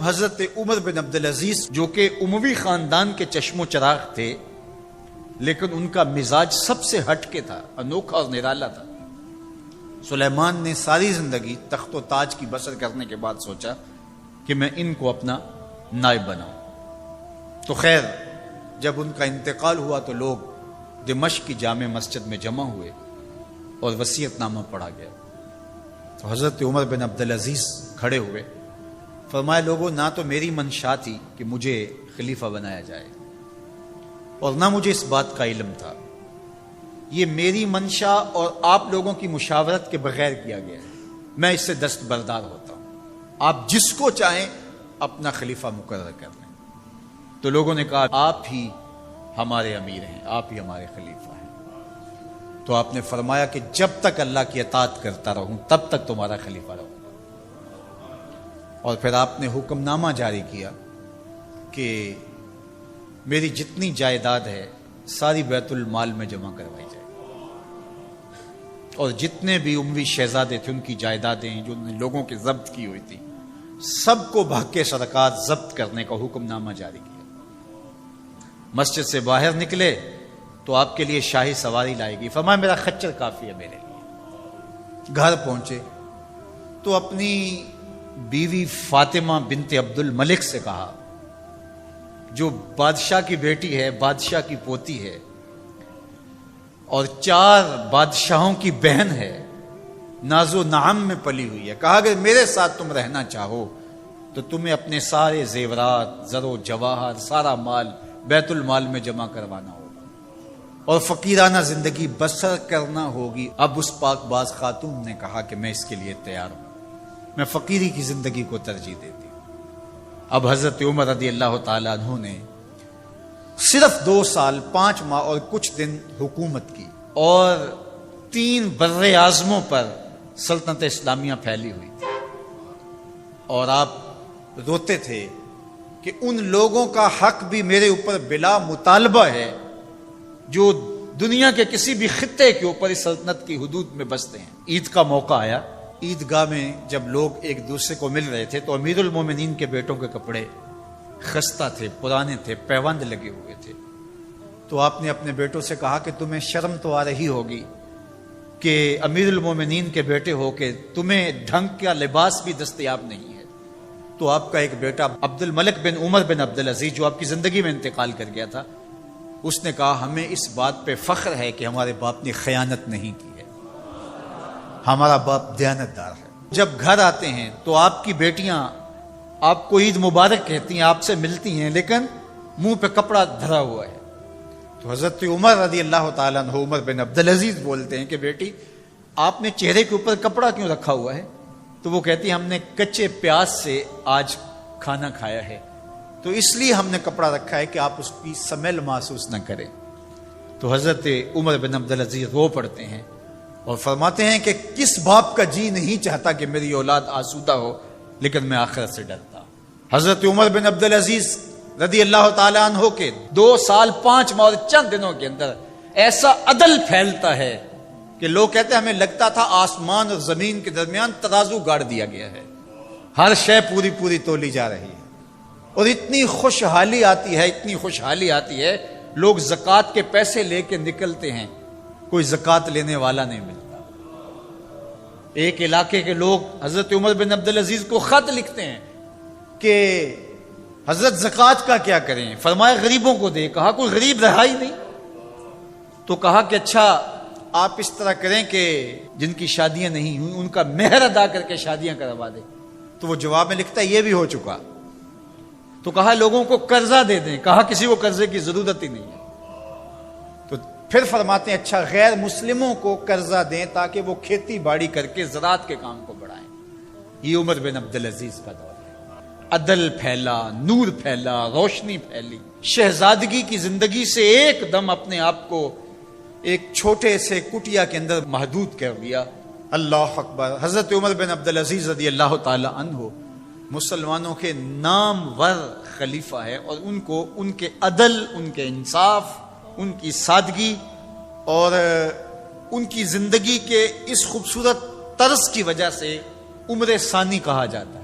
حضرت عمر بن عبدالعزیز جو کہ اموی خاندان کے چشم و چراغ تھے، لیکن ان کا مزاج سب سے ہٹ کے تھا، انوکھا اور نرالا تھا۔ سلیمان نے ساری زندگی تخت و تاج کی بسر کرنے کے بعد سوچا کہ میں ان کو اپنا نائب بناؤں۔ تو خیر، جب ان کا انتقال ہوا تو لوگ دمشق کی جامع مسجد میں جمع ہوئے اور وصیت نامہ پڑھا گیا۔ تو حضرت عمر بن عبدالعزیز کھڑے ہوئے، فرمایا لوگوں، نہ تو میری منشا تھی کہ مجھے خلیفہ بنایا جائے اور نہ مجھے اس بات کا علم تھا، یہ میری منشا اور آپ لوگوں کی مشاورت کے بغیر کیا گیا ہے، میں اس سے دستبردار ہوتا ہوں، آپ جس کو چاہیں اپنا خلیفہ مقرر کر لیں۔ تو لوگوں نے کہا آپ ہی ہمارے امیر ہیں، آپ ہی ہمارے خلیفہ ہیں۔ تو آپ نے فرمایا کہ جب تک اللہ کی اطاعت کرتا رہوں تب تک تمہارا خلیفہ رہوں۔ اور پھر آپ نے حکم نامہ جاری کیا کہ میری جتنی جائیداد ہے ساری بیت المال میں جمع کروائی جائے، اور جتنے بھی اموی شہزادے تھے ان کی جائیدادیں جو انہوں نے لوگوں کے ضبط کی ہوئی تھی سب کو بحق صدقات ضبط کرنے کا حکم نامہ جاری کیا۔ مسجد سے باہر نکلے تو آپ کے لیے شاہی سواری لائے گی، فرمایا میرا خچر کافی ہے میرے لیے۔ گھر پہنچے تو اپنی بیوی فاطمہ بنت عبد الملک سے کہا، جو بادشاہ کی بیٹی ہے، بادشاہ کی پوتی ہے اور 4 بادشاہوں کی بہن ہے، ناز و نعم میں پلی ہوئی ہے، کہا اگر میرے ساتھ تم رہنا چاہو تو تمہیں اپنے سارے زیورات، زر و جواہر، سارا مال بیت المال میں جمع کروانا ہوگا اور فقیرانہ زندگی بسر کرنا ہوگی۔ اب اس پاک باز خاتون نے کہا کہ میں اس کے لیے تیار ہوں، میں فقیری کی زندگی کو ترجیح دیتی ہوں۔ اب حضرت عمر رضی اللہ تعالیٰ عنہ نے صرف 2 سال 5 ماہ اور کچھ دن حکومت کی، اور 3 بر اعظموں پر سلطنت اسلامیہ پھیلی ہوئی تھی، اور آپ روتے تھے کہ ان لوگوں کا حق بھی میرے اوپر بلا مطالبہ ہے جو دنیا کے کسی بھی خطے کے اوپر اس سلطنت کی حدود میں بستے ہیں۔ عید کا موقع آیا، عیدگاہ میں جب لوگ ایک دوسرے کو مل رہے تھے تو امیر المومنین کے بیٹوں کے کپڑے خستہ تھے، پرانے تھے، پیوند لگے ہوئے تھے۔ تو آپ نے اپنے بیٹوں سے کہا کہ تمہیں شرم تو آ رہی ہوگی کہ امیر المومنین کے بیٹے ہو کے تمہیں ڈھنگ کا لباس بھی دستیاب نہیں ہے۔ تو آپ کا ایک بیٹا عبد الملک بن عمر بن عبدالعزیز جو آپ کی زندگی میں انتقال کر گیا تھا، اس نے کہا ہمیں اس بات پہ فخر ہے کہ ہمارے باپ نے خیانت نہیں کی ہے، ہمارا باپ دیانتدار ہے۔ جب گھر آتے ہیں تو آپ کی بیٹیاں آپ کو عید مبارک کہتی ہیں، آپ سے ملتی ہیں، لیکن منہ پہ کپڑا دھرا ہوا ہے۔ تو حضرت عمر رضی اللہ تعالیٰ عنہ عمر بن عبدالعزیز بولتے ہیں کہ بیٹی آپ نے چہرے کے اوپر کپڑا کیوں رکھا ہوا ہے؟ تو وہ کہتی ہے ہم نے کچے پیاز سے آج کھانا کھایا ہے، تو اس لیے ہم نے کپڑا رکھا ہے کہ آپ اس کی سمیل محسوس نہ کریں۔ تو حضرت عمر بن عبدالعزیز رو پڑتے ہیں اور فرماتے ہیں کہ کس باپ کا جی نہیں چاہتا کہ میری اولاد آسودہ ہو، لیکن میں آخرت سے ڈرتا۔ حضرت عمر بن عبدالعزیز رضی اللہ تعالیٰ عنہ کے 2 سال 5 ماہ اور چند دنوں کے اندر ایسا عدل پھیلتا ہے کہ لوگ کہتے ہیں ہمیں لگتا تھا آسمان اور زمین کے درمیان ترازو گاڑ دیا گیا ہے، ہر شے پوری پوری تولی جا رہی ہے، اور اتنی خوشحالی آتی ہے، اتنی خوشحالی آتی ہے، لوگ زکوٰۃ کے پیسے لے کے نکلتے ہیں، کوئی زکوٰۃ لینے والا نہیں ملتا۔ ایک علاقے کے لوگ حضرت عمر بن عبدالعزیز کو خط لکھتے ہیں کہ حضرت زکوٰۃ کا کیا کریں؟ فرمایا غریبوں کو دے۔ کہا کوئی غریب رہا ہی نہیں، تو کہا کہ اچھا آپ اس طرح کریں کہ جن کی شادیاں نہیں ہوئی ان کا مہر ادا کر کے شادیاں کروا دیں۔ تو وہ جواب میں لکھتا ہے یہ بھی ہو چکا۔ تو کہا لوگوں کو قرضہ دے دیں۔ کہا کسی کو قرضے کی ضرورت ہی نہیں ہے۔ تو پھر فرماتے ہیں اچھا غیر مسلموں کو قرضہ دیں تاکہ وہ کھیتی باڑی کر کے زراعت کے کام کو بڑھائیں۔ یہ عمر بن عبدالعزیز کا دور ہے۔ عدل پھیلا، نور پھیلا، روشنی پھیلی، شہزادگی کی زندگی سے ایک دم اپنے آپ کو ایک چھوٹے سے کٹیا کے اندر محدود کر دیا۔ اللہ اکبر۔ حضرت عمر بن عبدالعزیز رضی اللہ تعالی عنہ مسلمانوں کے نامور خلیفہ ہے، اور ان کو ان کے عدل، ان کے انصاف، ان کی سادگی اور ان کی زندگی کے اس خوبصورت طرز کی وجہ سے عمر ثانی کہا جاتا ہے۔